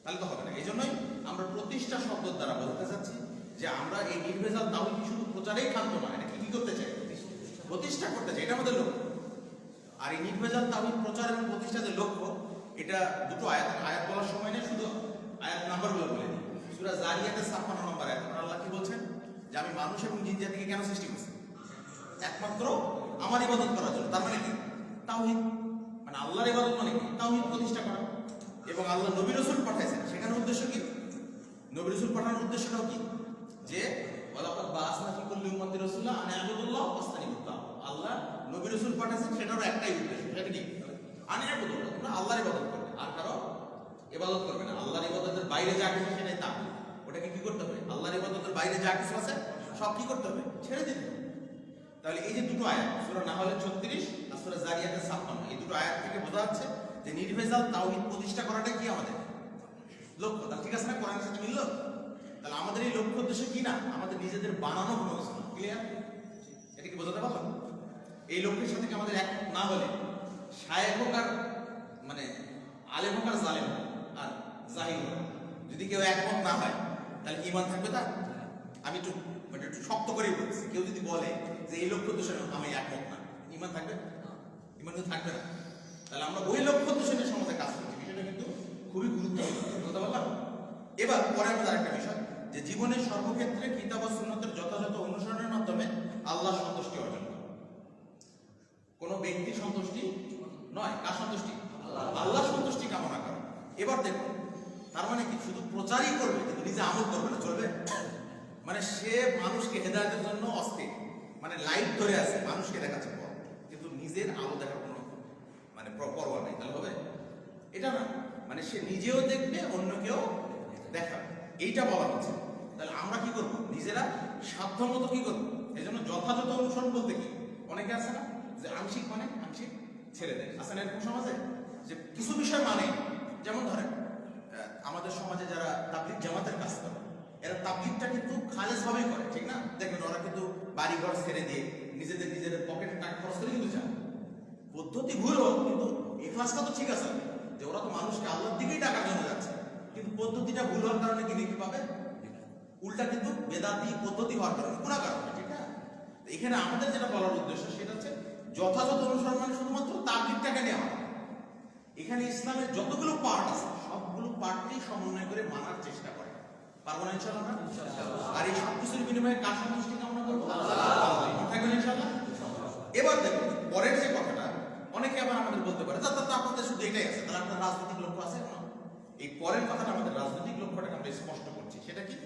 তাহলে তো হবে না। এই জন্যই আমরা প্রতিষ্ঠা শব্দ দ্বারা বলতে চাচ্ছি যে আমরা এই নির্ভেজাল তাওহীদ শুধু প্রচারেই থাকবো না, এটা কি করতে চাই? প্রতিষ্ঠা করতে চাই, এটা আমাদের লক্ষ্য। আর এই নির্ভেজাল তাওহীদ প্রচার এবং প্রতিষ্ঠার যে লক্ষ্য, এটা দুটো আয়াত বলার সময় নেই, শুধু আয়াত নাম্বারগুলো বলে দিই। সূরা জারিয়াতের 56 নম্বর আয়াত আল্লাহ কি বলছেন যে আমি মানুষ এবং জিন জাতিকে কেন সৃষ্টি করছি? একমাত্র আমার ইবাদত করার জন্য। তার মানে কি? তাওহীদ, মানে আল্লাহর ইবাদত মানে কি? তাওহীদ প্রতিষ্ঠা করা। এবং আল্লাহ নবী রাসূল পাঠাইছেন, সেখানে উদ্দেশ্য কি? নবী রাসূল পাঠানোর উদ্দেশ্যটাও কি? যে ওয়ালাকাদ বাআসনা ফি কুল্লি উম্মাতিন রাসূলা আন ইবুদুল্লাহ ওয়াসতানিবুত তাগুত। আল্লাহ নবী রাসূল পাঠাইছেন, সেটারও একটাই উদ্দেশ্য, সেটা কি? আন ইবুদুল্লাহ, তোমরা আল্লাহর ইবাদত করবে, আর কারো ইবাদত করবে না। আল্লাহর ইবাদতের বাইরে যা কিছু সেটাই তাগুত। ওটাকে কি করতে হবে? আল্লাহর ইবাদতের বাইরে যা কিছু আছে সব কি করতে হবে? ছেড়ে দিতে হবে। তাহলে এই যে দুটো আয়াত, সূরা নাহলের 36 আর সূরা জারিয়াতের 56, এই দুটো আয়াত থেকে বোঝা যাচ্ছে যে নির্ভেজাল তাওহীদ প্রতিষ্ঠা করাটা কি আমাদের লক্ষ্য। তা ঠিক আছে না? কোরআনের সাথে মিলল। তাহলে আমাদের এই লক্ষ্য উদ্দেশ্য কি না? আমাদের নিজেদের বানানো কোনো কিছু না। ক্লিয়ার? এটা কি বোঝাতে পারলাম? এই লক্ষ্যের সাথে কি আমাদের এক না হলে শায়েখ হোক আর মানে আলেম হোক আর জালেম আর জাহিল হোক, যদি কেউ একমত না হয় তাহলে কি ঈমান থাকবে তার? আমি একটু মানে একটু শক্ত করেই বলছি, কেউ যদি বলে যে এই লক্ষ্য উদ্দেশ্য আমি একমত না, ঈমান থাকবে? ঈমান তো থাকবে না। তাহলে আমরা ওই লক্ষ্য উদ্দেশ্য নিয়ে সমাজে কাজ করছি, বিষয়টা কিন্তু খুবই গুরুত্বপূর্ণ। বুঝতে পারলাম? এবার পরে আমাদের আরেকটা বিষয়, যে জীবনের সর্বক্ষেত্রে কিতাব ও সুন্নতের যথাযথ অনুসরণের মাধ্যমে আল্লাহ সন্তুষ্টি অর্জন করা। কোনো ব্যক্তির সন্তুষ্টি নয়, কার সন্তুষ্টি? আল্লাহ সন্তুষ্টি কামনা করা। এবার দেখুন, তার মানে কি? শুধু প্রচারই করবে কিন্তু নিজে আমল করবে না, চলবে? মানে সে মানুষকে হেদায়েতের জন্য অস্থির, মানে লাইট ধরে আছে, মানুষকে দেখাচ্ছে পথ, কিন্তু নিজের আলো দেখার কোনো মানে পরোয়া নেই। তাহলে হবে? এটা না, মানে সে নিজেও দেখবে, অন্যকেও দেখাবে, এইটা বলা হচ্ছে। তাহলে আমরা কি করবো? নিজেরা সাধ্যমতো কি করবো? এই জন্য যথাযথ অনুসরণ বলতে কি, অনেকে আছে না যে আংশিক মানে আংশিক ছেড়ে দেয়, আছে না এরকম সমাজে? যে কিছু বিষয় মানে, যেমন ধরেন আমাদের সমাজে যারা তাবলীগ জামাতের কাজ করে, এরা তাবলীগটা কিন্তু খালেজ ভাবেই করে, ঠিক না? দেখবেন ওরা কিন্তু বাড়ি ঘর ছেড়ে দিয়ে নিজেদের পকেটে টাকা খরচ করে কিন্তু যায়। পদ্ধতি ভুল হোক, কিন্তু এই ক্লাসটা তো ঠিক আছে যে ওরা তো মানুষকে আল্লাহর দিকেই টাকার জন্য যাচ্ছে, কিন্তু পদ্ধতিটা ভুল হওয়ার কারণে কি নেকি পাবে? উল্টা কিন্তু বেদাতি পদ্ধতি হওয়ার কারণে গুণাগার হবে, ঠিক না? এখানে আমাদের যেটা বলার উদ্দেশ্য সেটা হচ্ছে যথাযথ অনুসরণ মানে শুধুমাত্র তাবলীগটাকে নেওয়া। এখানে ইসলামের যতগুলো পার্ট আছে সবগুলো পার্টকেই সমন্বয় করে মানার চেষ্টা করে। পারবো না ইনশাআল্লাহ? আর এই সব কিছুর বিনিময়ে কার সন্তুষ্টি কামনা করবো? আল্লাহ। থাকবেন ইনশাআল্লাহ? এবার দেখুন পরের যে কথাটা, অনেকে আবার আমাদের বলতে পারে আপনাদের শুধু এটাই আছে, তাহলে আপনার রাজনৈতিক লক্ষ্য আছে না? এই পরের কথাটা আমাদের রাজনৈতিক লক্ষ্যটাকে আমরা স্পষ্ট করছি। সেটা কি?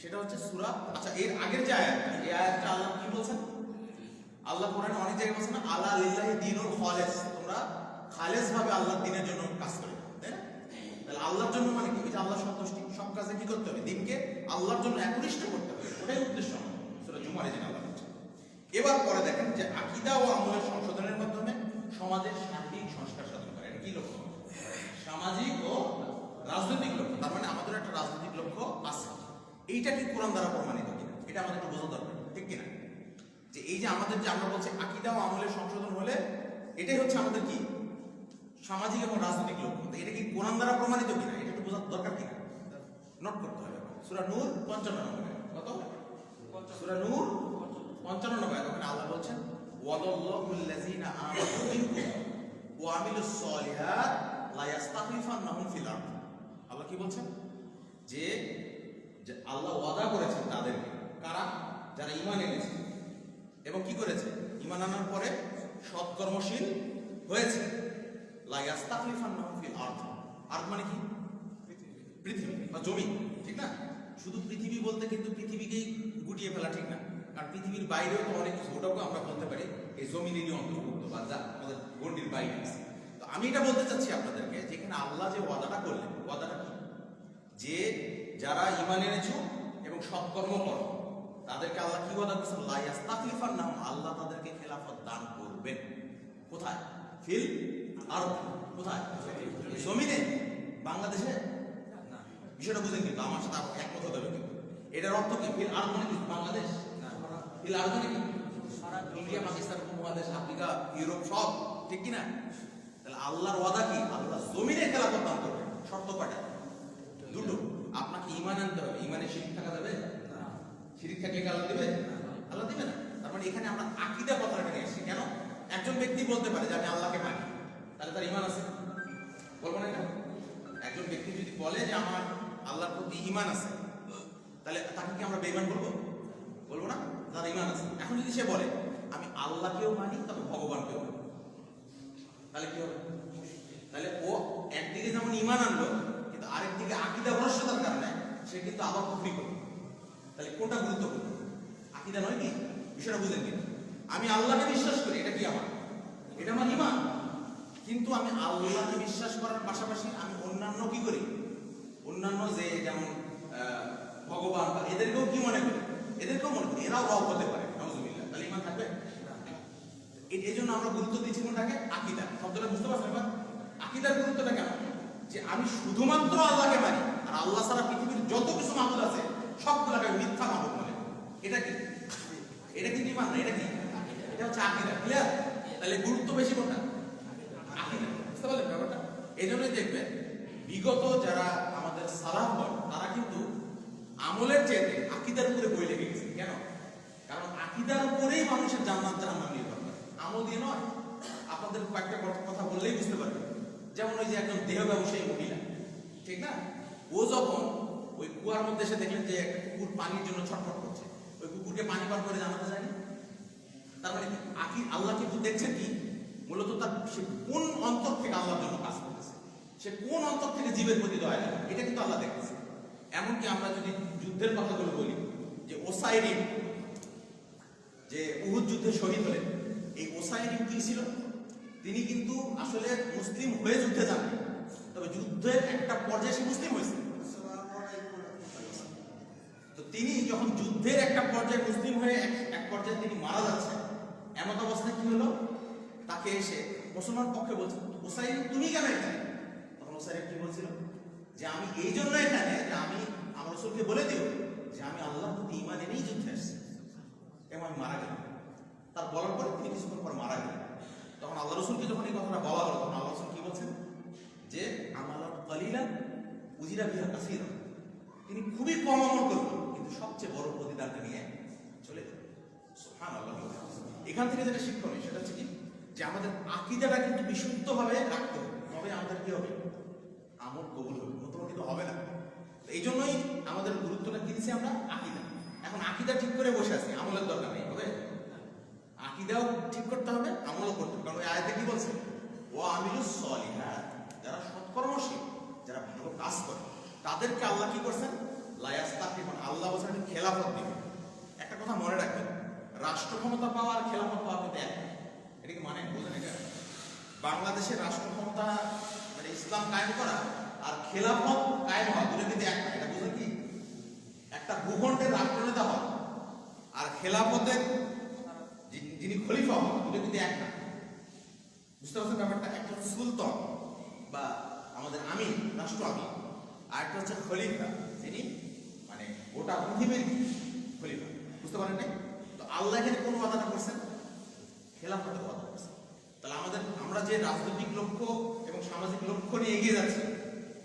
সেটা হচ্ছে সূরা, আচ্ছা এর আগের যে আয়াত, এই আয়াতটা আল্লাহ কি বলছেন? আল্লাহ কোরআনে অনেক জায়গায় বলছেন আলা লিল্লাহি দীনুল খালিস, তোমরা খালেস ভাবে আল্লাহর দ্বীনের জন্য কাজ করবে, তাই না? তাহলে আল্লাহর জন্য মানে কি? এটা আল্লাহর সন্তুষ্টি। সব কাজে কি করতে হবে? দ্বীনকে আল্লাহর জন্য একনিষ্ঠ করতে হবে, ওটাই উদ্দেশ্য আমাদের। সূরা জুমারে যেটা আল্লাহ বলছেন। এবার পরে দেখেন যে আকীদা ও আমলের সংশোধনের মাধ্যমে সমাজের সার্বিক সংস্কার সাধন করে। এটা কি লক্ষ্য? সামাজিক ও রাজনৈতিক লক্ষ্য। তার মানে আমাদের একটা রাজনৈতিক লক্ষ্য আছে। এইটা কি কোরআন দ্বারা প্রমাণিত কিনা এটা আমাদের একটু বোঝা দরকার, ঠিক কিনা? যে এই যে আমাদের যে আমরা বলছি আকীদা ও আমলের সংশোধন হলে এটাই হচ্ছে আমাদের কি সামাজিক এবং রাজনৈতিক লক্ষ্য, এটা কি কোরআন দ্বারা প্রমাণিত কিনা এটা একটু বোঝার দরকার কিনা নোট করতে হবে। সূরা নূর 55 নম্বর কত? সূরা নূর 55 নম্বর। ওখানে আল্লাহ বলছেন ওয়াদাল্লাহুল লাযিনা আমানু মিনকুম ওয়া আমিলুস সলিহাত লা ইস্তাখলিফান্নাহুম ফিল আরদ। আল্লাহ কি বলছেন? যে আল্লাহ ওয়াদা করেছেন তাদেরকে, কারা? যারা ঈমান এনেছে এবং কি করেছে? ঈমান আনার পরে সৎকর্মশীল হয়েছে। লা ইস্তাখলিফান্নাহুম ফিল আরদ। আরদ মানে কি? পৃথিবী বা জমি, ঠিক না? শুধু পৃথিবী বলতে কিন্তু পৃথিবীকেই গুটিয়ে ফেলা ঠিক না, কারণ পৃথিবীর বাইরেও তো অনেক কিছু, ওটাকে আমরা বলতে পারি এই জমিনেরই অন্তর্ভুক্ত বা যা আমাদের গণ্ডির বাইরে আছে। তো আমি এটা বলতে চাচ্ছি আপনাদেরকে, যেখানে আল্লাহ যে ওয়াদাটা করলেন, ওয়াদাটা কি? যে যারা ঈমান এনেছো এবং সৎকর্ম করো তাদেরকে আল্লাহ কি ওয়াদা করেছেন? লা ইস্তাখলিফান্নাহুম, আল্লাহ তাদেরকে খেলাফত দান করবেন। কোথায়? ফিল আরদ। কোথায়? জমিনে। বাংলাদেশে না, বিষয়টা বুঝেন কিন্তু আমার সাথে একমত হতে হবে। কিন্তু এটার অর্থ কি? ফিল আরদ মানে কি? বাংলাদেশ না, ফিল আরদ মানে কি? সারা ইন্ডিয়া, পাকিস্তান, উপমহাদেশ, আফ্রিকা, ইউরোপ সব, ঠিক কি না? তাহলে আল্লাহর ওয়াদা কি? আল্লাহ জমিনে খেলাফত দান করবেন। শর্ত কয়টা? শিরিক থাকলে কি আল্লাহ দিবে? আল্লাহ দিবে না। তার মানে এখানে আমরা আকীদা কথাটা নিয়ে আসছি। কেন? একজন ব্যক্তি বলতে পারে যে আমি আল্লাহকে মানি, তাহলে তার ঈমান আছে, বলবো না? একজন ব্যক্তি যদি বলে যে আমার আল্লাহর প্রতি ঈমান আছে, তাহলে তাকে কি আমরা বেঈমান বলবো? বলবো না, তার ঈমান আছে। এখন যদি সে বলে আমি আল্লাহকেও মানি তবে ভগবানকেও মানি, তাহলে কি হবে? তাহলে ও একদিকে যেমন ঈমান আনলো, কিন্তু আরেকদিকে আকীদা ভ্রষ্টতার কারণে সে কিন্তু আবার কুফরি করবে। তাহলে কোনটা গুরুত্বপূর্ণ? আকীদা নয় কি? বিষয়টা বুঝেন কি? আমি আল্লাহকে বিশ্বাস করি, এটা কি আমার? এটা আমার ঈমান। কিন্তু আমি আল্লাহকে বিশ্বাস করার পাশাপাশি আমি অন্যান্য কি করি? অন্যান্য যে যেমন ভগবান বা এদেরকেও কি মনে করি? এদেরকেও মনে করি, এরাও রব হতে পারে। নাউযুবিল্লাহ। তাহলে ঈমান থাকবে? এই জন্য আমরা গুরুত্ব দিচ্ছি কোনটাকে? আকীদা। শব্দটা বুঝতে পারছেন এবার? আকীদার গুরুত্বটা কেন? যে আমি শুধুমাত্র আল্লাহকে মানি, আর আল্লাহ ছাড়া পৃথিবীর যত কিছু মাবুদ আছে সবগুলোকে মিথ্যা মাবুদ মনে করি। এটা কি? এটা কি ঈমান না? এটা কি? এটা হচ্ছে আকীদা। ক্লিয়ার? তাহলে গুরুত্ব বেশি কোনটা? আকীদা। বুঝতে পারলেন ব্যাপারটা? এই জন্যই দেখবেন বিগত যারা আমাদের সালাফগণ তারা কিন্তু আমলের চেয়ে আকীদার উপরে বই লেগে গেছে। কেন? কারণ আকীদার উপরেই মানুষের জান্নাত জাহান্নাম নির্ভর করে, আমল দিয়ে নয়। আপনাদের কয়েকটা কথা বললেই বুঝতে পারবেন। যেমন ওই যে একজন দেহ ব্যবসায়ী মহিলা, ঠিক না? ও যখন ওই কুয়ার মধ্যে এসে দেখলেন যে একটা কুকুর পানির জন্য ছটফট করছে, ওই কুকুরকে পানি পান করে জানাতে যায়নি। তার মানে আল্লাহ কিন্তু দেখছেন কি মূলত তার সে কোন অন্তর থেকে আল্লাহর জন্য কাজ করতেছে, সে কোন অন্তর থেকে জীবের প্রতি দয়া লাগে, এটা কিন্তু আল্লাহ দেখতেছে। এমনকি আমরা যদি যুদ্ধের কথাগুলো বলি, যে ওসাইরিন যে উহুদ যুদ্ধে শহীদ হলেন, এই ওসাইরিন কি ছিল? তিনি কিন্তু আসলে মুসলিম হয়ে যুদ্ধে যান, তবে যুদ্ধের একটা পর্যায়ে সে মুসলিম হয়েছে। তো তিনি যখন যুদ্ধের একটা পর্যায়ে মুসলিম হয়ে এক পর্যায়ে তিনি মারা যাচ্ছেন, এমন অবস্থায় কি হলো? তাকে এসে মুসলমান পক্ষে বলছে ওসাইরিন তুমি কেন এখানে? তখন ওসাইরিন কি বলছিল? যে আমি এই জন্য এখানে যে আমি আমার রাসূলকে বলে দিও যে আমি আল্লাহর প্রতি ঈমান এনেই যুদ্ধে আসছি, এবং আমি মারা গেলাম। তার বলার পরে তিনি কিছুক্ষণ পর মারা গেলেন। তখন আল্লাহ রাসূলকে যখন এই কথাটা বলা হলো, তখন আল্লাহ রাসূল কি বলছেন? যে আমালান কালিলান উজিরা বিহা কাসীরা, তিনি খুবই কম আমল করবেন কিন্তু সবচেয়ে বড় প্রতিদানটা নিয়ে চলে যাবেন। সুবহানাল্লাহ। এখান থেকে যেটা শিক্ষণীয় সেটা হচ্ছে কি, যে আমাদের আকীদাটা কিন্তু বিশুদ্ধভাবে রাখতে হবে, তবে আমাদের কি হবে? আমল কবুল হবে, নতুবা কিন্তু হবে না। এই জন্যই আমাদের গুরুত্বটা দিচ্ছি আমরা আকীদা। এখন আকীদা ঠিক করে বসে আছি, আমলের দরকার নেই, হবে? আকীদাও ঠিক করতে হবে, আমলও করতে হবে। কারণ ওই আয়াতে কি বলছে? ওয়া আমিলুস সলিহাত, যারা সৎকর্মশীল, যারা ভালো কাজ করে তাদেরকে আল্লাহ কি করছেন? লা ইয়াস্তাকিমুন, আল্লাহ বলছেন আমি খেলাফত দিব। একটা কথা মনে রাখবেন, রাষ্ট্র ক্ষমতা পাওয়া আর খেলাফত পাওয়া কিন্তু এক। এটা কি মানে বুঝেন? এটা বাংলাদেশের রাষ্ট্র ক্ষমতা মানে ইসলাম কায়েম করা আর খেলাফত কায়েম হওয়া দুটো কিন্তু এক না। এটা বুঝেন কি? একটা ভূখণ্ডের রাষ্ট্রনেতা হওয়া আর খেলাফতের যিনি খলিফা হন, দুটো কিন্তু এক না। বুঝতে পারছেন ব্যাপারটা? একটা সুলতান বা আমাদের আমির, রাষ্ট্র আমির, আর একটা হচ্ছে খলিফা, যিনি মানে গোটা পৃথিবীর খলিফা। বুঝতে পারেন নাই? তো আল্লাহ এখানে কোন ওয়াদাটা করছেন? খেলাফতের ওয়াদা করছেন। তাহলে আমরা যে রাজনৈতিক লক্ষ্য এবং সামাজিক লক্ষ্য নিয়ে এগিয়ে যাচ্ছি,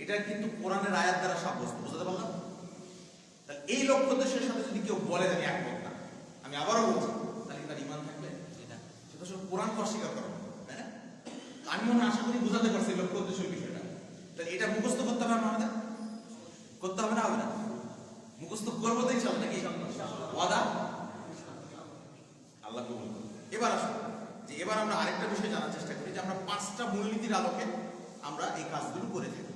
এটা কিন্তু কোরআনের আয়াত দ্বারা সাব্যস্ত। বুঝতে পারলাম? তাহলে এই লক্ষ্য দেশের সাথে যদি কেউ বলে আমি একমত না, আমি আবারও বলছি, তাহলে তার ঈমান থাকবে? সেটা সব কোরআনকে অস্বীকার করা, তাই না? আমি মনে আশা করি বুঝাতে পারছি লক্ষ্য উদ্দেশ্যের বিষয়টা। তাহলে এটা মুখস্থ করতে হবে আমাদের, করতে হবে না? হবে না? মুখস্থ করবো তো ইনশাআল্লাহ, নাকি ওয়াদা? আল্লাহ কবুল করুন। এবার আসুন যে এবার আমরা আরেকটা বিষয় জানার চেষ্টা করি, যে আমরা 5টা মূলনীতির আলোকে আমরা এই কাজগুলো করে থাকি।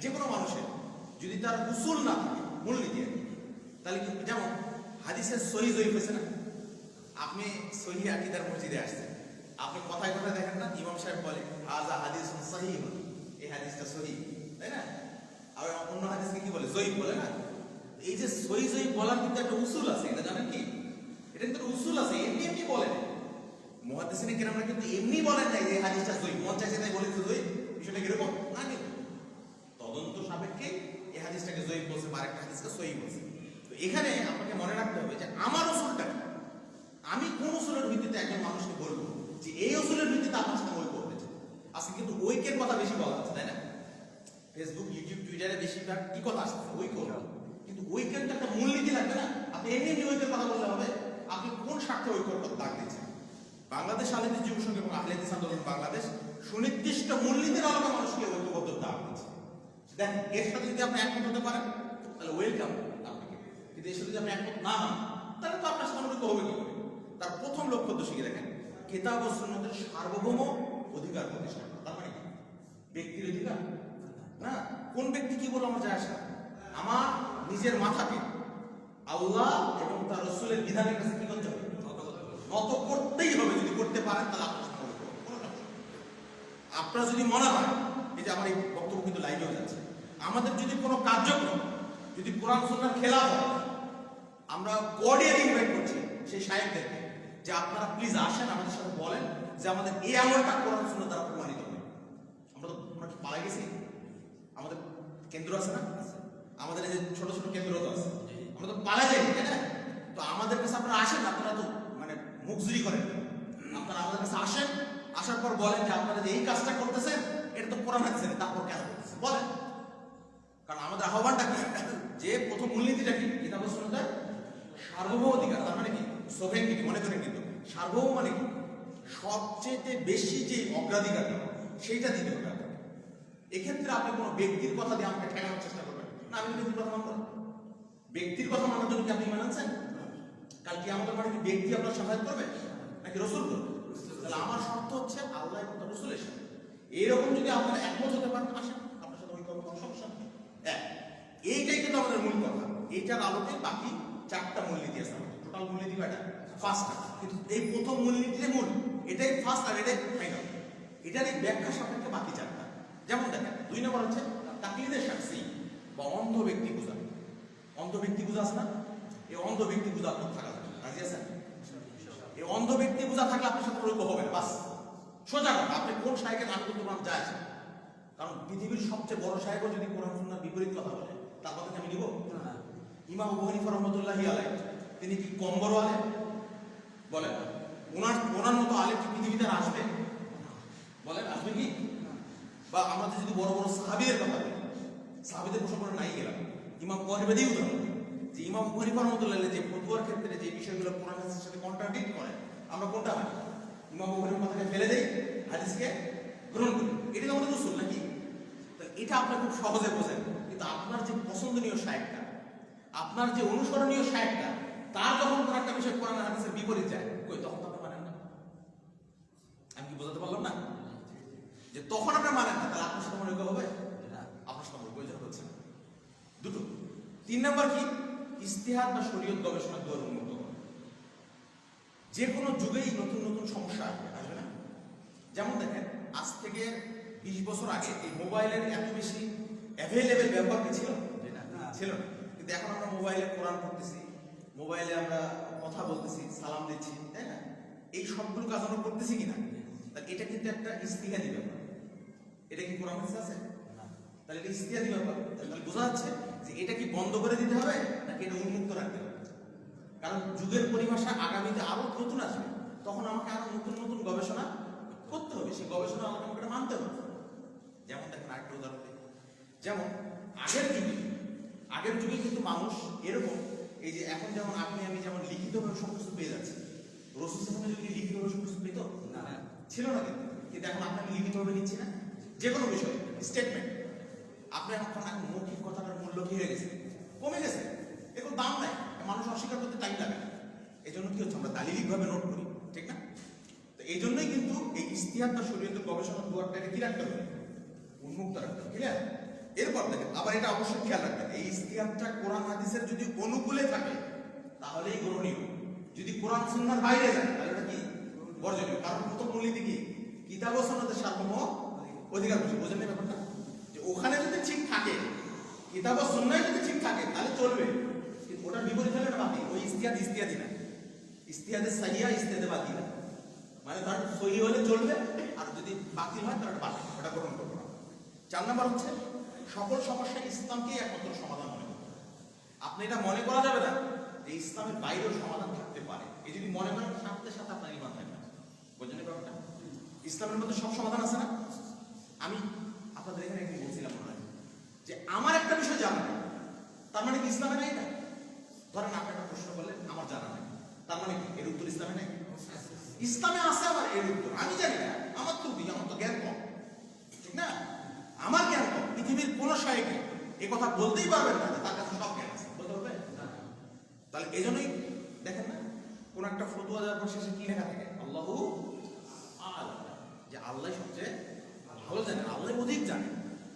যে কোনো মানুষের যদি তার উসুল না থাকে, মূলনীতি, তাহলে কিন্তু যেমন হাদিসের সহি জয়ীফ হয়েছে না? আপনি সহি আকীদার মসজিদে আসছেন, আপনি কথায় কথায় দেখেন না ইমাম সাহেব বলে হাযা হাদিসুন সহিহ, এই হাদিসটা সহি, তাই না? আর অন্য হাদিসকে কি বলে? জয়ীফ বলে না? এই যে সহি জয়ীফ বলার কিন্তু একটা উসুল আছে, এটা জানেন কি? এটা কিন্তু উসুল আছে, এমনি এমনি বলেন মুহাদ্দিসিনে কেরামরা কিন্তু এমনি বলেন না এই হাদিসটা সহিহ, মন চাইছে তাই বলেছে সহিহ, বিষয়টা কিরকম না? কিন্তু তদন্ত সাপেক্ষে এই হাদিসটাকে জয়ীফ বলছে, আর একটা হাদিসকে সহিহ বলছে। তো এখানে আপনাকে মনে রাখতে হবে যে আমার উসুলটা কি, আমি কোন উসুলের ভিত্তিতে একজন মানুষকে বলবো যে এই উসুলের ভিত্তিতে আপনার সাথে ঐক্য হয়েছে। আজকে কিন্তু ঐক্যের কথা বেশি বলা হচ্ছে, তাই না? ফেসবুক, ইউটিউব, টুইটারে বেশিরভাগ কি কথা আসছে? ঐক্য। কিন্তু ঐক্যের তো একটা মূলনীতি লাগবে না? আপনি এমনি ঐক্যের কথা বললে হবে? আপনি কোন স্বার্থে ঐক্যের কথা দাগ দিচ্ছেন? বাংলাদেশ আহলে হাদিস যুব সংঘ এবং আহলে হাদিস আন্দোলন বাংলাদেশ সুনির্দিষ্ট মূলনীতির আলোকে মানুষকে ঐক্যবদ্ধ দাগ দিচ্ছে। দেখেন, এর সাথে যদি আপনি একমত হতে পারেন তাহলে ওয়েলকাম আপনাকে, কিন্তু এর সাথে যদি আপনি একমত না হন তাহলে তো আপনার সাথে ঐক্য হবে কি করে? তার প্রথম লক্ষ্য তো শিখে দেখেন, কিতাব ও সুন্নাতের সার্বভৌম অধিকার প্রতিষ্ঠা করা। তার মানে কি? ব্যক্তির অধিকার না, কোন ব্যক্তি কি বলে আমার যায় আসে না। আমার নিজের মাথাকে আল্লাহ এবং তার রাসূলের বিধানের কাছে কি করতে হবে? নত করতেই হবে। যদি করতে পারেন তাহলে আপনার সাথে ঐক্য হবে, কোনো সমস্যা নেই। আপনার যদি মনে হয়, এই যে আমার এই বক্তব্য কিন্তু লাইভে হয়ে যাচ্ছে, আমাদের যদি কোনো কার্যক্রম যদি কোরআন সুন্নাহর খেলাফ হয়, আমরা কোঅর্ডিনেট ইনভাইট করছি সেই সাহেবদেরকে যে আপনারা প্লিজ আসেন, আমাদের সাথে বলেন যে আমাদের এই আমলটা কোরআন সুন্নাহ দ্বারা প্রমাণিত হবে। আমরা কি পালাই গেছি? আমাদের কেন্দ্র আছে না, আমাদের এই যে ছোট ছোট কেন্দ্র তো আছে, আমরা তো পালা যাই, তাই না? তো আমাদের কাছে আপনারা আসেন, আপনারা তো মানে মুখজুরি করেন, আপনারা আমাদের কাছে আসেন, আসার পর বলেন যে আপনারা যে এই কাজটা করতেছেন এটা তো কোরআন হাদিসে নেই, তারপর কেন করতেছেন বলেন। কারণ আমাদের আহ্বানটা কি? যে প্রথম মূলনীতিটা কি? কিতাব ও সুন্নাহর সার্বভৌম অধিকার। তার মানে কি? সোভেরেনিটি মনে করেন, কিন্তু সার্বভৌম মানে কি? সবচেয়ে বেশি যে অগ্রাধিকারটা সেইটা দিতে হবে আপনাকে। এক্ষেত্রে আপনি কোনো ব্যক্তির কথা দিয়ে আমাকে ঠেকানোর চেষ্টা করবেন না। আমি ব্যক্তির কথা মানব না। ব্যক্তির কথা মানার জন্য কি আপনি মানাচ্ছেন? কাল কি আমাদের মানে কি ব্যক্তি আপনার সাহায্য করবে নাকি রসুল করবে? তাহলে আমার শর্ত হচ্ছে আল্লাহ এবং তার রসুলের সাথে। এইরকম যদি আপনারা একমত হতে পারেন, আসেন, আপনার সাথে ওই কোনো সমস্যা নেই। এইটাই কিন্তু আমাদের মূল কথা। এইটার আলোকে বাকি 4টা মূলনীতি আছে আমাদের। টোটাল মূলনীতি কয়টা? 5টা। কিন্তু এই প্রথম মূলনীতিটাই মূল, এটাই ফার্স্ট আর এটাই ফাইনাল। এটার এই ব্যাখ্যা সাপেক্ষে বাকি 4টা। যেমন দেখেন, 2 নম্বর হচ্ছে তাকলিদে শাখসি বা অন্ধ ব্যক্তি পূজা। অন্ধ ব্যক্তি পূজা আছে না? এই অন্ধ ব্যক্তি পূজা আপনার থাকা যাবে, রাজি আছেন? এই অন্ধ ব্যক্তি পূজা থাকলে আপনার সাথে ঐক্য হবে না, বাস সোজা কথা। আপনি কোন শাহেকের নাম করতে পারেন যায় আছে, কারণ পৃথিবীর সবচেয়ে বড় শাহেকও যদি কোরআন সুন্নাহর বিপরীত কথা বলে তার কথা আমি নিব? ইমাম আবু হানিফা রাহমাতুল্লাহি আলাইহি, তিনি কি কম বড় আলেম? বলেন, ওনার মতো আলেম কি পৃথিবীতে আসবে? বলেন, আসবে কি? বা আমাদের যদি বড় বড় সাহাবীদের কথা বলি, সাহাবীদের প্রসঙ্গ নাই গেলাম, ইমাম আবু হানিফা দিয়ে উদাহরণ, যে ইমাম আবু হানিফা রাহমাতুল্লাহি আলাইহি যে ফতোয়ার ক্ষেত্রে যে বিষয়গুলো কোরআন হাদিসের সাথে কন্ট্রাডিক্ট করে, আমরা কোনটা মানি? ইমাম আবু হানিফার কথাকে ফেলে দেই, হাদিসকে গ্রহণ করি। এটা আমাদের উসুল নাকি? এটা আপনি খুব সহজে বোঝেন। কিন্তু আপনার যে পছন্দনীয় শায়েখটা, আপনার যে অনুসরণীয় শায়েখটা, তার যখন কোন একটা বিষয় কোরআন হাদিসের বিপরীত যায়, কই তখন তো আপনি মানেন না। আমি কি বোঝাতে পারলাম না? যে তখন আপনি মানেন না, তাহলে আপনার সাথে মনে হবে? আপনার সাথে প্রয়োজন হচ্ছে না। দুটো। 3 নাম্বার কি? ইজতিহাদ বা শরীয়ত গবেষণার দুয়ার উন্মুক্ত করা। যে কোনো যুগেই নতুন নতুন সমস্যা আসবে না? যেমন দেখেন, আজ থেকে 20 বছর আগে এই মোবাইলের এত বেশি অ্যাভেলেবেল ব্যবহার কি ছিল? ছিল না। কিন্তু এখন আমরা মোবাইলে কোরআন পড়তেছি, মোবাইলে আমরা কথা বলতেছি, সালাম দিচ্ছি, তাই না? এই সবগুলো কাজ আমরা করতেছি কিনা? তাহলে এটা কিন্তু একটা ইজতিহাদি ব্যাপার। এটা কি কোরআন হাদিসে আছে? তাহলে এটা ইজতিহাদি ব্যাপার। তাহলে বোঝা যাচ্ছে যে এটা কি বন্ধ করে দিতে হবে নাকি এটা উন্মুক্ত রাখতে হবে? কারণ যুগের পরিভাষা আগামীতে আরো নতুন আসবে, তখন আমাকে আরো নতুন নতুন গবেষণা করতে হবে, সেই গবেষণা আমাকে মানতে হবে। যেমন দেখেন, আরেকটা উদাহরণ দিই। যেমন আগের যুগে কিন্তু মানুষ এরকম, এই যে এখন যেমন আপনি আমি যেমন লিখিতভাবে সবকিছু পেয়ে যাচ্ছি, রাসূল সাল্লাল্লাহু আলাইহি ওয়াসাল্লাম লিখিতভাবে সবকিছু পেত না, ছিল না। কিন্তু এখন আপনাকে লিখিতভাবে নিচ্ছি না, যে কোনো বিষয় স্টেটমেন্ট। আপনি এখন মৌখিক কথাটার মূল্য কি হয়ে গেছে? কমে গেছে, এখন দাম নাই, মানুষ অস্বীকার করতে টাইম লাগে। এই জন্য কি হচ্ছে, আমরা দালিলিকভাবে নোট করি, ঠিক না? তো এই জন্যই কিন্তু এই ইজতিহাদ বা শরীয়তের গবেষণার দুয়ারটাকে কি রাখতে হবে? উন্মুক্ত রাখতে হবে, ক্লিয়ার? এরপর দেখেন, আবার এটা অবশ্যই খেয়াল রাখবেন, এই ইজতিহাদটা কোরআন হাদিসের যদি অনুকূলে থাকে তাহলেই গ্রহণীয়। যদি কোরআন সুন্নাহর বাইরে যায় তাহলে এটা কি? বর্জনীয়। কারণ প্রথম মূলনীতি কি? কিতাব ও সুন্নাতের সার্বভৌম অধিকার বিষয়। বোঝেন না ব্যাপারটা? যে ওখানে যদি ঠিক থাকে, কিতাব ও সুন্নাহয় যদি ঠিক থাকে তাহলে চলবে, কিন্তু ওটার বিপরীত হলে এটা বাতিল। ওই ইজতিহাদি না, ইজতিহাদে সাহিয়া, ইজতিহাদে বাতিল। মানে ধর সহি হলে চলবে, আর যদি বাতিল হয় তাহলে বাতিল, ওটা গ্রহণ করবো না। 4 নাম্বার হচ্ছে সকল সমস্যা ইসলামকেই একমাত্র সমাধান মনে করতে হবে। আপনি এটা মনে করা যাবে না যে ইসলামের বাইরেও সমাধান থাকতে পারে। এই যদি মনে করেন, সাথে সাথে আপনার ঈমান থাকবে না। বুঝলেন ব্যাপারটা? ইসলামের মধ্যে সব সমাধান আছে না? আমি আপনাদের এখানে একদিন বলছিলাম মনে হয় যে আমার একটা বিষয় জানা নেই, তার মানে কি ইসলামে নাই না? ধরেন আপনি একটা প্রশ্ন করলেন, আমার জানা নেই, তার মানে কি এর উত্তর ইসলামে নেই? ইসলামে আছে, আবার এর উত্তর আমি জানি না, আমার তো জ্ঞান কম, ঠিক না? আমার জ্ঞান কম। পৃথিবীর কোন শায়েখে এ কথা বলতেই পারবেন না যে তার কাছে সব জ্ঞান আছে, বলতে পারবে? তাহলে এই জন্যই দেখেন না, কোন একটা ফতোয়া দেওয়ার পর শেষে কি লেখা থাকে? আল্লাহু আ'লাম, যে আল্লাহ সবচেয়ে ভালো জানেন, আল্লাহ অধিক জানেন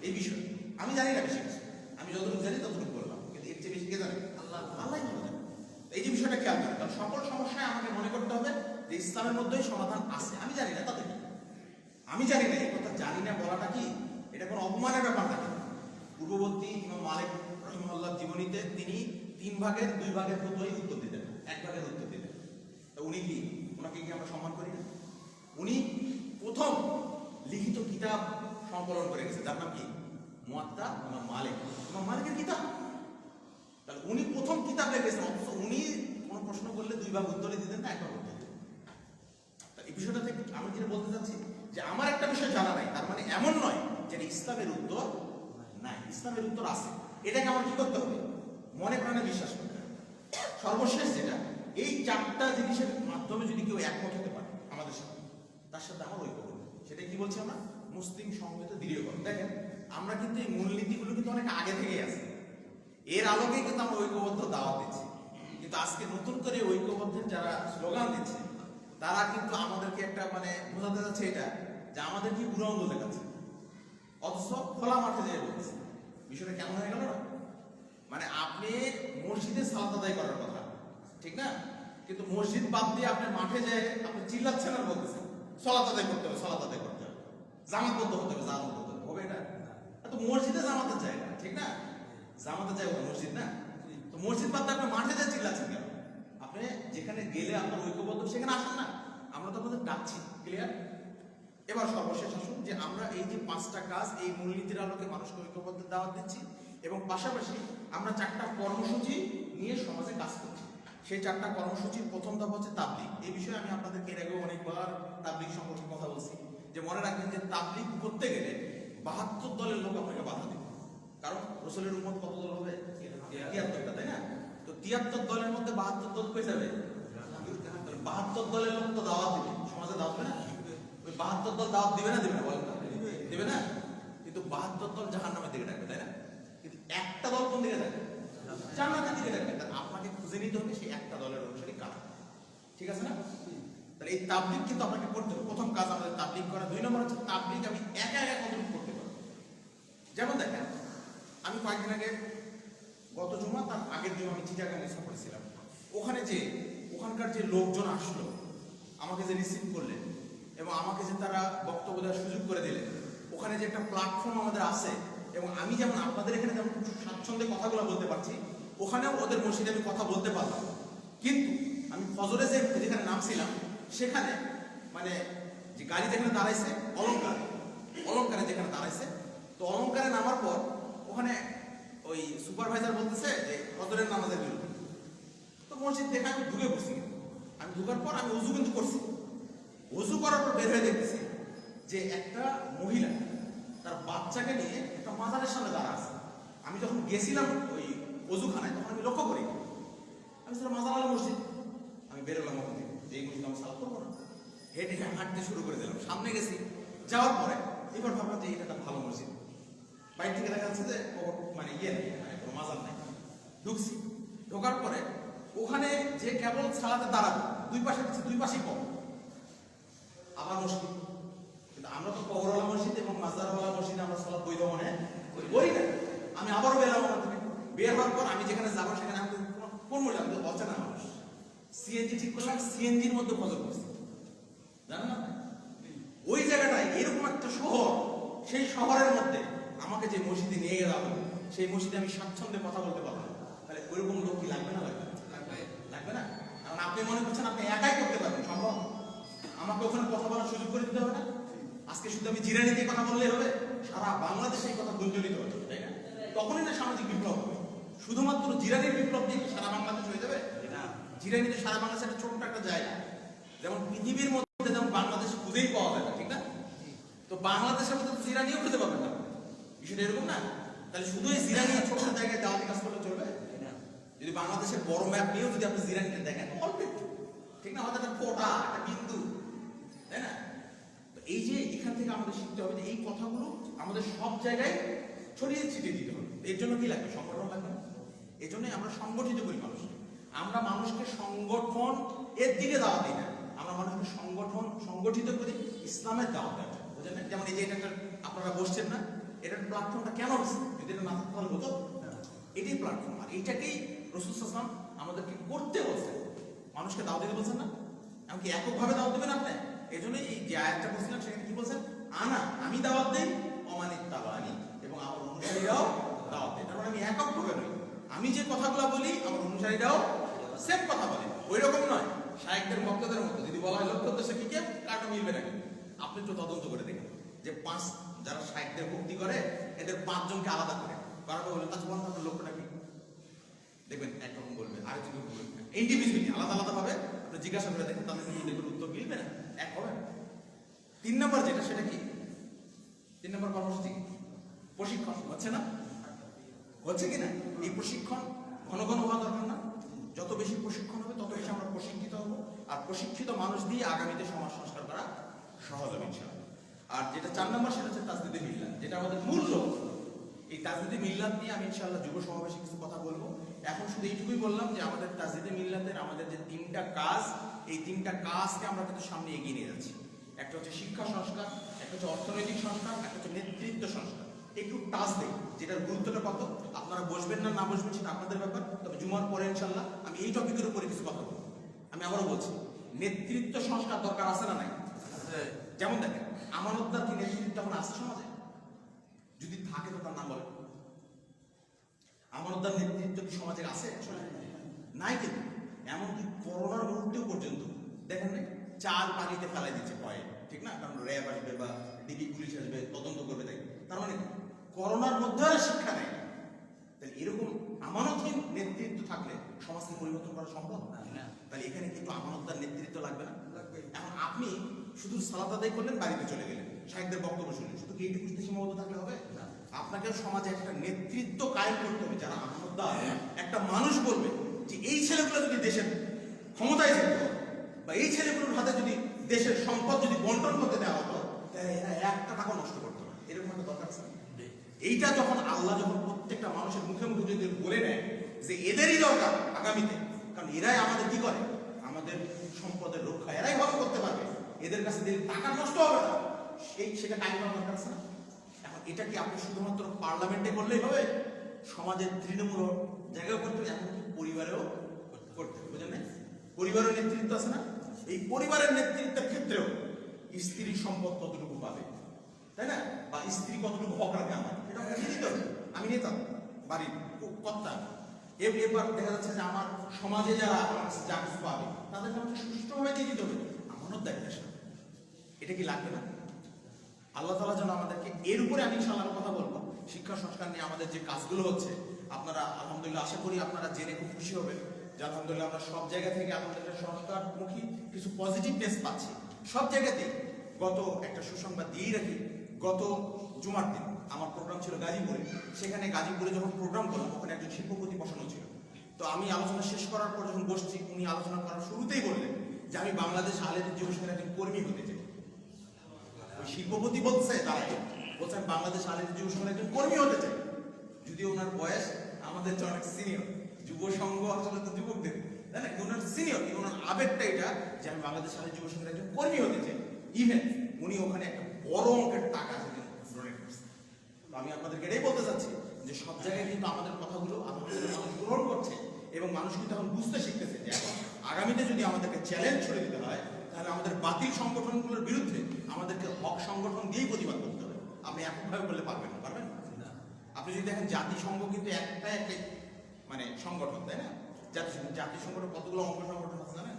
এই বিষয়ে। আমি জানি না বেশি কিছু, আমি যতটুকু জানি ততটুকু বললাম, কিন্তু এর চেয়ে বেশি কে জানে? আল্লাহ ভালো জানেন। এই যে বিষয়টা খেয়াল করেন, কারণ সকল সমস্যায় আমাকে মনে করতে হবে যে ইসলামের মধ্যেই সমাধান আছে। আমি জানি না, তাতে কি? আমি জানি না, এই কথা জানি না বলাটা কি এটা কোনো অপমানের ব্যাপার নাকি? পূর্ববর্তী ইমাম মালিক রাহিমাহুল্লাহর জীবনীতে তিনি 3 ভাগের 2 ভাগের ফতোয়াই উত্তর দিতেন, 1 ভাগের উত্তর দিতেন। তো উনি কি, ওনাকে কি আমরা সম্মান করি না? উনি প্রথম লিখিত কিতাব সংকলন করে গেছে, যার নাম কি মুয়াত্তা ইমাম মালিক, ইমাম মালিকের কিতাব। তাহলে উনি প্রথম কিতাব লিখেছেন, অথচ উনি কোনো প্রশ্ন করলে 2 ভাগ উত্তরই দিতেন না, 1 ভাগ উত্তর দিতেন। এই বিষয়টা থেকে আমি যেটা বলতে চাচ্ছি যে আমার একটা বিষয় জানা নাই, তার মানে এমন নয় যে ইসলামের উত্তর নাই, ইসলামের উত্তর আছে। এটাকে আমার কি করতে হবে? মনে প্রাণে বিশ্বাস করতে হবে। সর্বশেষ যেটা, এই 4টা জিনিসের মাধ্যমে যদি কেউ একমত হতে পারে আমাদের সাথে, তার সাথে আমার ঐক্য করবে। সেটা কি বলছি আমরা? মুসলিম সংহত দৃঢ়করণ। দেখেন, আমরা কিন্তু এই মূলনীতিগুলো কিন্তু অনেক আগে থেকেই আছে, এর আলোকেই কিন্তু আমরা ঐক্যবদ্ধ দাওয়াত দিচ্ছি। কিন্তু আজকে নতুন করে ঐক্যবদ্ধের যারা স্লোগান দিচ্ছে, তারা কিন্তু আমাদেরকে একটা মানে বোঝাতে যাচ্ছে এটা যে আমাদের কি বুড়ো আঙুল দেখাচ্ছে, অথচ খোলা মাঠে যেয়ে বলছে। বিষয়টা কেমন হয়ে গেল না? মানে আপনি মসজিদে সালাত আদায় করার কথা, ঠিক না? কিন্তু মসজিদ বাদ দিয়ে আপনি মাঠে যেয়ে আপনি চিল্লাচ্ছেন আর বলতেছেন সালাত আদায় করতে হবে, সালাত আদায় করতে হবে, জামাতবদ্ধ হতে হবে, জামাতবদ্ধ হতে হবে। এটা তো মসজিদে জামাতের জায়গা, ঠিক না? জামাতের জায়গা মসজিদ না? তো মসজিদ বাদ দিয়ে আপনি মাঠে যেয়ে চিল্লাচ্ছেন কেন? আপনি যেখানে গেলে আপনার ঐক্যবদ্ধ, সেখানে আসুন না, আমরা তো আপনাদের ডাকছি। ক্লিয়ার? এবার সর্বশেষ আসুন যে আমরা এই যে 5টা কাজ, এই মূলনীতির আলোকে মানুষকে ঐক্যবদ্ধ দাওয়াত দিচ্ছি, এবং পাশাপাশি আমরা 4টা কর্মসূচি নিয়ে সমাজে কাজ করছি। সেই 4টা কর্মসূচির প্রথম ধাপ হচ্ছে তাবলীগ। এই বিষয়ে আমি আপনাদেরকে এর আগেও অনেকবার তাবলীগ সম্পর্কে কথা বলছি, যে মনে রাখবেন যে তাবলীগ করতে গেলে 72 দলের লোক আপনাকে বাধা দেবে। কারণ রাসূলের উম্মত কত দল হবে? 73টা, তাই না? তো 73 দলের মধ্যে 72 দল পেয়ে যাবে। 72 দলের লোক তো দাওয়াত দিবে, সমাজে দাওয়াত দেবে না? ওই 72 দল দাওয়াত দিবে না, দিবে না? বলেন, দিবে না? কিন্তু 72 দল জাহান্নামের দিকে ডাকবে, তাই না? কিন্তু একটা দল কোন দিকে ডাকবে? জান্নাতের দিকে ডাকবে। আপনাকে খুঁজে নিতে হবে সেই একটা দলের অনুসারী কারা, ঠিক আছে না? তাহলে এই তাবলীগ কিন্তু আপনাকে করতে হবে। প্রথম কাজ আমাদের তাবলীগ করা। 2 নম্বর হচ্ছে তাবলীগ আমি একা একা কতটুকু করতে পারবো। যেমন দেখেন, আমি কয়েকদিন আগে, গত জুমা তার আগের জুমা আমি চিটাগাংয়ে সফরে ছিলাম। ওখানকার যে লোকজন আসলো, আমাকে যে রিসিভ করলেন এবং আমাকে যে তারা বক্তব্য দেওয়ার সুযোগ করে দিলেন, ওখানে যে একটা প্ল্যাটফর্ম আমাদের আছে, এবং আমি যেমন আপনাদের এখানে যেমন স্বাচ্ছন্দ্যে কথাগুলো বলতে পারছি, ওখানেও ওদের মসজিদে আমি কথা বলতে পারলাম। কিন্তু আমি ফজরে যেখানে নামছিলাম, সেখানে মানে যে গাড়ি যেখানে দাঁড়াইছে, অলঙ্কারে যেখানে দাঁড়াইছে, তো অলঙ্কারে নামার পর ওখানে ওই সুপারভাইজার বলতেছে যে ফজরের নামাজের বিরুদ্ধে। তো মসজিদ দেখে আমি ঢুকে বসি। আমি ঢুকার পর আমি উজু কিন্তু করছি। উজু করার পর বের হয়ে দেখতেছি যে একটা মহিলা তার বাচ্চাকে নিয়ে একটা মাজারের সামনে দাঁড়া আছে। আমি যখন গেছিলাম ওই অজুখানায়, তখন আমি লক্ষ্য করি, আমি সেটা মাজার আলা মসজিদ। আমি বেরোলাম ওখান থেকে, যে এই মসজিদ আমি সালাত করবো না, হেঁটে হাঁটতে শুরু করে দিলাম। সামনে গেছি, যাওয়ার পরে এবার ভাবলাম যে এটা একটা ভালো মসজিদ। বাইরে থেকে দেখা যাচ্ছে যে মানে ইয়ে নেই, মানে কোনো মাজার নেই। ঢুকছি, ঢোকার পরে ওখানে যে কেবল সালাতে দাঁড়াবে, দুই পাশেই কবর, আবার মসজিদ। কিন্তু আমরা তো কবরওয়ালা মসজিদ এবং মাজারওয়ালা মসজিদে আমরা সালাত বৈধ মনে করি না। আমি আবারও বেরলাম ওখান থেকে। বের হওয়ার পর আমি যেখানে যাবো সেখানে আমি কোন মসজিদ, আমি তো অচেনা মানুষ, সিএনজি ঠিক করলাম, সিএনজির মধ্যে ফজর করছি, জানেন না? ওই জায়গাটায় এরকম একটা শহর, সেই শহরের মধ্যে আমাকে যে মসজিদে নিয়ে গেলাম, সেই মসজিদে আমি স্বাচ্ছন্দ্যে কথা বলতে পারলাম। তাহলে ওইরকম লোক কি লাগবে না? লাগবে না? কারণ আপনি মনে করছেন আপনি একাই করতে পারবেন, সম্ভব? আমাকে ওখানে কথা বলার সুযোগ করে দিতে হবে না? আজকে শুধু আমি জিরানি দিয়ে কথা বললেই হবে? সারা বাংলাদেশে এই কথা গুঞ্জরিত হচ্ছে, তাই না? তখনই না সামাজিক বিপ্লব হবে। শুধুমাত্র জিরানির বিপ্লব দিয়ে কি সারা বাংলাদেশ হয়ে যাবে? জিরানিতে সারা বাংলাদেশ একটা ছোট্ট একটা জায়গা, যেমন পৃথিবীর মধ্যে যেমন বাংলাদেশ খুঁজেই পাওয়া যায় না, ঠিক না? তো বাংলাদেশের মধ্যে জিরানিও খুঁজে পাবেন না। বিষয়টা এরকম না? তাহলে শুধু এই জিরানি ছোট্ট জায়গায় দাওয়াতি কাজ করলে চলবে? যদি বাংলাদেশের বড় ম্যাপ নিয়েও যদি আপনি জিরানিকে দেখেন অল্প একটু, ঠিক না, আমাদের একটা ফোটা একটা বিন্দু, তাই না? তো এই যে এখান থেকে আমাদের শিখতে হবে যে এই কথাগুলো আমাদের সব জায়গায় ছড়িয়ে ছিটিয়ে দিতে হবে। এর জন্য কি লাগবে? সংগঠন লাগবে না? এই জন্যই আমরা সংগঠিত করি মানুষকে। আমরা মানুষকে সংগঠন এর দিকে দাওয়াত দিই না, আমরা মানুষকে সংগঠিত করি ইসলামের দাওয়াত দেওয়ার জন্য, বুঝলেন না? যেমন এই যে এটা আপনারা বসছেন না, এটার প্ল্যাটফর্মটা কেন হচ্ছে? যদি এটা না থাকতে তাহলে হতো? এটাই প্ল্যাটফর্ম। আর এইটাকেই রাসূল সাল্লাল্লাহু আলাইহি ওয়াসাল্লাম আমাদেরকে করতে বলছেন, মানুষকে দাওয়াত দিতে বলছেন না? এমনকি এককভাবে দাওয়াত দেবেন আপনি। এই জন্য এই যে আয়াতটা বলছিলাম সেখানে কি বলছেন? আমি দাওয়াত দিই অমানিত্তাবানি, এবং আমার অনুসারীরাও দাওয়াত দেয়। তার মানে আমি এককভাবে নই, আমি যে কথাগুলো বলি আমার অনুসারীরাও সেম কথা বলে। ওই রকম নয় শায়েখদের বক্তাদের মতো যদি বলা হয় লক্ষ্য উদ্দেশ্য কি কে কাটা মিলবে না। আপনি একটু তদন্ত করে দেখেন যে যারা শায়েখদের ভক্তি করে এদের 5 জনকে আলাদা করে কারণ বলে তার বন্ধ আপনার লক্ষ্যটা কি দেখবেন, একরকম বলবে, আরেকজন বলবে, ইন্ডিভিজুয়ালি আলাদা আলাদা ভাবে আপনি জিজ্ঞাসা করে দেখেন, তাদের কিন্তু দেখবেন উত্তর মিলবে না, এক হবে না। 3 নম্বর যেটা, সেটা কি? 3 নম্বর কর্মসূচি প্রশিক্ষণ হচ্ছে না? হচ্ছে কিনা? এই প্রশিক্ষণ ঘন ঘন হওয়া দরকার না? যত বেশি প্রশিক্ষণ হবে তত বেশি আমরা প্রশিক্ষিত হব, আর প্রশিক্ষিত মানুষ দিয়ে আগামীতে সমাজ সংস্কার করা সহজ হবে ইনশাআল্লাহ। আর যেটা 4 নম্বর সেটা হচ্ছে তাজদিদে মিল্লাত, যেটা আমাদের মূল লক্ষ্য। এই তাজদিদে মিল্লাত নিয়ে আমি ইনশাআল্লাহ যুব সমাবেশে কিছু কথা বলবো। এখন শুধু এইটুকুই বললাম যে আমাদের তাজদিদে মিল্লাতের আমাদের যে 3টা কাজ, এই 3টা কাজকে আমরা কিন্তু সামনে এগিয়ে নিয়ে যাচ্ছি। একটা হচ্ছে শিক্ষা সংস্কার, একটা হচ্ছে অর্থনৈতিক সংস্কার, একটা হচ্ছে নেতৃত্ব সংস্কার। একটু টাচ দেই যেটার গুরুত্বটা কত। আপনারা বসবেন না বসবেন সেটা আপনাদের ব্যাপার, তবে জুমার পরে ইনশাআল্লাহ আমি এই টপিকের উপরে কিছু কথা বলবো। আমি আবারও বলছি, নেতৃত্ব সংস্কার দরকার আছে না নাই? যেমন দেখেন, আমানতদার কি নেতৃত্ব এখন আছে সমাজে? যদি থাকে তো তার নাম বলেন। আমানতদার নেতৃত্ব কি সমাজে আছে? নাই। কিন্তু এমনকি করোনার মুহূর্তেও পর্যন্ত দেখেন না, চাল পানিতে ফেলাই দিচ্ছে ভয়ে, ঠিক না? কারণ র্যাব আসবে বা ডিবি পুলিশ আসবে, তদন্ত করবে, তাই তার মানে করোনার মধ্যে আর শিক্ষা নেই। তাহলে এরকম আমানতহীন নেতৃত্ব থাকলে সমাজকে পরিবর্তন করা সম্ভব না। তাহলে এখানে কিন্তু আমানতদার নেতৃত্ব লাগবে না? এখন আপনি শুধু সালাত আদায় করলেন, বাড়িতে চলে গেলেন, শায়েখদের বক্তব্য শুনলেন, শুধু কি এইটুকু সীমাবদ্ধ থাকলে হবে? আপনাকে সমাজে একটা নেতৃত্ব কায়েম করতে হবে, যারা আমানতদার একটা মানুষ বলবে যে এই ছেলেগুলো যদি দেশের ক্ষমতায় যেত বা এই ছেলেগুলোর হাতে যদি দেশের সম্পদ যদি বন্টন করতে দেওয়া হতো, তাহলে এরা 1 টাকা নষ্ট করতো না। এরকম একটা দরকার আছে। এইটা যখন আল্লাহ যখন প্রত্যেকটা মানুষের মুখে মুখে যদি বলে নেয় যে এদেরই দরকার আগামীতে, কারণ এরাই আমাদের কি করে, আমাদের সম্পদের রক্ষা এরাই ভালো করতে পারবে, এদের কাছে যদি টাকা নষ্ট হবে না, সেটা কায়েম করার দরকার আছে না? এখন এটা কি আপনি শুধুমাত্র পার্লামেন্টে করলেই হবে? সমাজের তৃণমূল জায়গায় করতে হবে, এমনকি পরিবারেও করতে হবে, বুঝলেন না? পরিবারের নেতৃত্ব আছে না? এই পরিবারের নেতৃত্বের ক্ষেত্রেও স্ত্রীর সম্পদ কতটুকু পাবে, তাই না? বা স্ত্রী কতটুকু হক রাখে আমার, এটা বুঝে দিতে হবে। আমি নেতা, বাড়ির কর্তা, এবার দেখা যাচ্ছে যে আমার সমাজে যারা যা কিছু পাবে তাদেরকে আমাকে সুষ্ঠুভাবে দিয়ে দিতে হবে। আমানত দায়িত্ব, এটা কি লাগবে না? আল্লাহ তাআলা যেন আমাদেরকে এর উপরে, আমি ইনশাআল্লাহ কথা বলবো, শিক্ষা সংস্কার নিয়ে আমাদের যে কাজগুলো হচ্ছে, আপনারা আলহামদুলিল্লাহ আশা করি আপনারা জেনে খুব খুশি হবেন যে আলহামদুলিল্লাহ আমরা সব জায়গা থেকে আলহামদুলিল্লাহ সংস্কারমুখী কিছু পজিটিভনেস পাচ্ছি সব জায়গাতেই। গত একটা সুসংবাদ দিয়েই রাখি, গত জুমার দিন আমার প্রোগ্রাম ছিল গাজীপুরে। সেখানে গাজীপুরে যখন প্রোগ্রাম করলাম, ওখানে একজন শিল্পপতি বসানো ছিল। তো আমি আলোচনা শেষ করার পর যখন বসছি, উনি আলোচনা করার শুরুতেই বললেন যে আমি বাংলাদেশ আলেদের যুব সংঘের একজন কর্মী হতে চাই। ওই শিল্পপতি বলছে, তারাই বলছে আমি বাংলাদেশ আলেদের যুব সংঘের একজন কর্মী হতে চাই। যদিও ওনার বয়স আমাদের চেয়ে অনেক সিনিয়র, যুব সংঘ আসলে তো যুবকদের, তাই না? ওনার সিনিয়র, কিন্তু ওনার আবেগটা এটা যে আমি বাংলাদেশ আলেদ যুব সংঘের একজন কর্মী হতে চাই। ইভেন উনি ওখানে একটা বড় অঙ্কের টাকা ডোনেট করছে। আমি আপনাদেরকে এটাই বলতে চাচ্ছি যে সব জায়গায় কিন্তু আমাদের কথাগুলো আমাদের মানুষ গ্রহণ করছে, এবং মানুষ কিন্তু এখন বুঝতে শিখতেছে যে এখন আগামীতে যদি আমাদেরকে চ্যালেঞ্জ ছড়ে দিতে হয়, তাহলে আমাদের বাতিল সংগঠনগুলোর বিরুদ্ধে আমাদেরকে হক সংগঠন দিয়েই প্রতিবাদ করতে হবে। আপনি এককভাবে বললে পারবেন না, পারবেন না। আপনি যদি দেখেন জাতিসংঘ কিন্তু একটাই মানে সংগঠন, তাই না? জাতিসংঘের কতগুলো অঙ্গ সংগঠন আছে জানেন?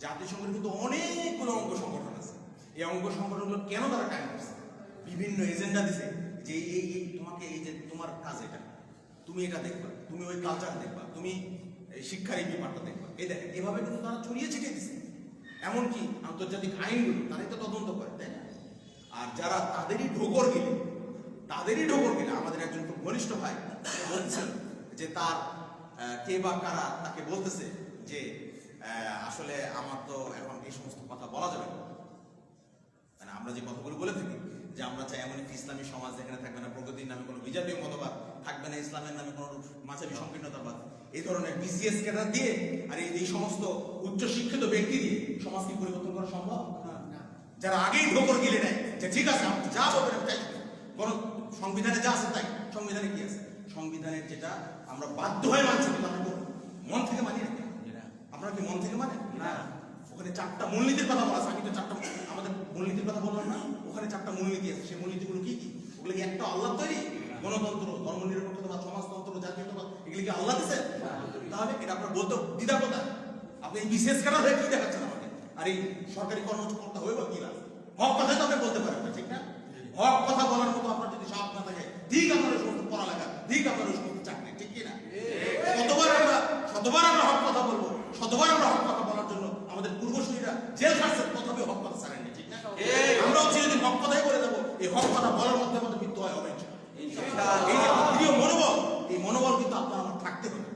জাতিসংঘের কিন্তু অনেকগুলো অঙ্গ সংগঠন আছে। এই অঙ্গ সংগঠনগুলো কেন তারা কায়েম করছে? বিভিন্ন এজেন্ডা দিছে যে এই তোমাকে, এই যে তোমার কাজ এটা, তুমি এটা দেখবা, তুমি ওই কালচার দেখবা, তুমি শিক্ষার এই ব্যাপারটা দেখবা, এই দেখেন এভাবে কিন্তু তারা ছড়িয়ে ছিটিয়ে দিছে। এমনকি আন্তর্জাতিক আইনগুলো তারাই তো তদন্ত করে, তাই না? আর যারা তাদেরই ঢোকর গেলে আমাদের একজন খুব ঘনিষ্ঠ ভাই বলছেন যে তার কে বা কারা তাকে বলতেছে যে আসলে আমার তো এখন এই সমস্ত কথা বলা যাবে না। মানে আমরা যে কথাগুলো বলে থাকি যে আমরা চাই এমন একটি ইসলামী সমাজ যেখানে থাকবে না প্রগতির নামে কোনো বিজাতীয় মতবাদ, থাকবে না ইসলামের নামে কোনো মাঝারি সংকীর্ণতাবাদ, এই ধরনের বিসিএস ক্যাডার দিয়ে আর এই সমস্ত উচ্চ শিক্ষিত ব্যক্তি দিয়ে সমাজ কি পরিবর্তন করা সম্ভব? যারা আগেই ঢোকর গিলে নেয় যে ঠিক আছে আপনি যা বলবেন তাই, কোন সংবিধানে যা আছে তাই। সংবিধানে কি আছে? সংবিধানের যেটা আমরা বাধ্য হয়ে মানছি কিন্তু আমরা মন থেকে মানি না। আপনারা কি মন থেকে মানেন? না। ওখানে 4টা মূলনীতির কথা বলা আছে, আমি তো 4টা আমাদের মূলনীতির কথা বললাম না? ওখানে 4টা মূলনীতি আছে, সেই মূলনীতিগুলো কি কি? ওগুলো কি একটা আল্লাহ তৈরি? গণতন্ত্র, ধর্মনিরপেক্ষতা, সমাজতন্ত্র, জাতীয়তাবাদ, এগুলো কি আল্লাহ দিয়েছে? তাহলে এটা আপনার বলতে দ্বিধা কোথায়? আপনি এই বিশেষ কারণ হয়ে কি দেখাচ্ছেন আমাকে? আর এই সরকারি কর্মকর্তা হয়ে বা কি লাভ? হক কথাই তো আপনি বলতে পারেন না, ঠিক না? হক কথা বলার মতো আপনার যদি সাহস না থাকে, ঠিক আপনার ওই সমস্ত পড়ালেখা, ঠিক আপনার ওই সমস্ত চাকরি, ঠিক কি না? শতবার আমরা হক কথা বলবো, শতবার আমরা হক কথা বলার জন্য আমাদের পূর্বসূরীরা জেল খাটছেন, তথাপি হক কথা ছাড়েননি, ঠিক না? আমরাও চিরদিন হক কথাই বলে দেবো, এই হক কথা বলার মধ্যে আমাদের মৃত্যু হয় হবে ইনশাআল্লাহ। এই যে প্রিয় মনোবল, এই মনোবল কিন্তু আপনার আমার থাকতে হবে।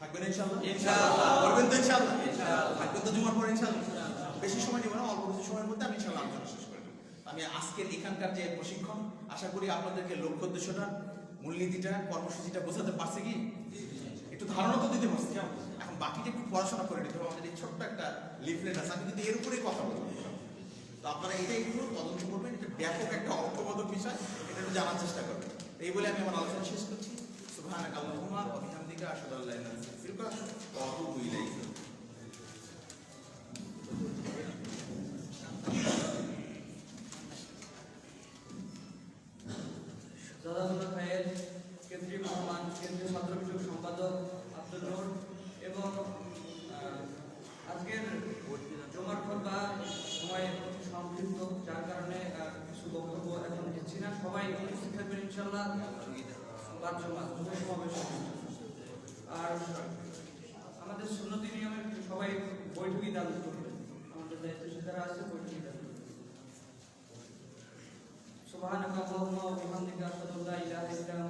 থাকবেন ইনশাআল্লাহ? ইনশাআল্লাহ। করবেন তো ইনশাআল্লাহ? ইনশাআল্লাহ। থাকবেন তো জুমার পরে ইনশাআল্লাহ? বেশি সময় নেব না, অল্প কিছু সময়ের মধ্যে আমি ইনশাআল্লাহ আলোচনা শেষ করে দেব। আমি আজকের এখানকার যে প্রশিক্ষণ, আশা করি আপনাদেরকে লক্ষ্য উদ্দেশ্যটা, মূলনীতিটা, কর্মসূচিটা বোঝাতে পারছে কি? একটু ধারণা তো দিতে পারছি। এখন বাকিটা একটু পড়াশোনা করে নিতে হবে। আমাদের এই ছোট্ট একটা লিফলেট আছে, আমি কিন্তু এর উপরেই কথা বলবো। তো আপনারা এটা একটু তদন্ত করবেন, এটা ব্যাপক একটা অর্থবোধক বিষয়, এটা একটু জানার চেষ্টা করবেন। এই বলে আমি আমার আলোচনা শেষ করছি। সুবহানাকা আল্লাহুম্মা ওয়া বিহামদিকা আশহাদু আল্লা ইলাহা ইল্লা আনতা আস্তাগফিরুকা ওয়া আতুবু ইলাইক। কেন্দ্রীয় মহামান, কেন্দ্রীয় ছাত্র বিষয়ক সম্পাদক আব্দুল নূর এবং আজকের জমার খুতবা সময় সংক্ষিপ্ত, যার কারণে কিছু বক্তব্য এখন দিচ্ছি না। সবাই উপস্থিত থাকবেন ইনশাআল্লাহ বাদ জমা সমাবেশ। আর আমাদের সুন্নতি নিয়মে সবাই বৈঠকি দান করবেন, আমাদের দায়িত্ব যারা আছে বৈঠকি দান করবেন। সুবহানাকা আল্লাহুম্মা ওয়া বিহামদিকা আশহাদু আল্লা ইলাহা ইল্লা